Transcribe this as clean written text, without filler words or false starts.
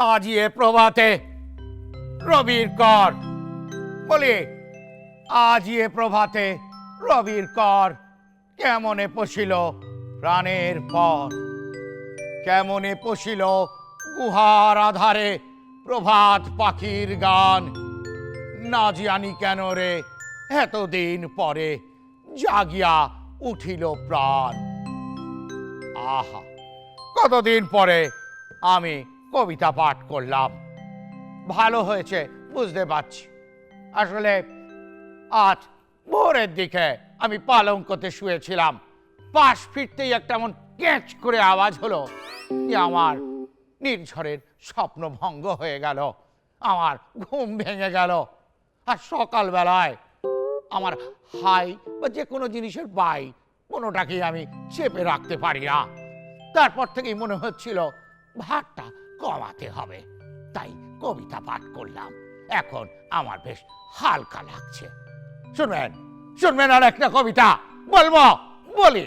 আজি এ প্রভাতে রবির কর, বলি আজি এ প্রভাতে রবির কর কেমনে পশিল প্রাণের পর, কেমনে পশিল গুহার আধারে প্রভাত পাখির গান, না জানি কেন রে এতদিন পরে জাগিয়া উঠিল প্রাণ। আহা, কতদিন পরে আমি কবিতা পাঠ করলাম, ভালো হয়েছে বুঝতে পারছি। আসলে আজ ভোরের দিকে আমি পালঙ্কতে শুয়েছিলাম, পাশ ফিরতেই একটা এমন ক্যাচ করে আওয়াজ হলো যে আমার নির্ঝরের স্বপ্ন ভঙ্গ হয়ে গেল, আমার ঘুম ভেঙে গেল। আর সকালবেলায় আমার হাই বা যে কোনো জিনিসের বাই কোনোটাকেই আমি চেপে রাখতে পারি না। তারপর থেকেই মনে হচ্ছিল ভারটা কমাতে হবে, তাই কবিতা পাঠ করলাম। এখন আমার বেশ হালকা লাগছে। শুনবেন শুনবেন আর একটা কবিতা বলবো, বলি।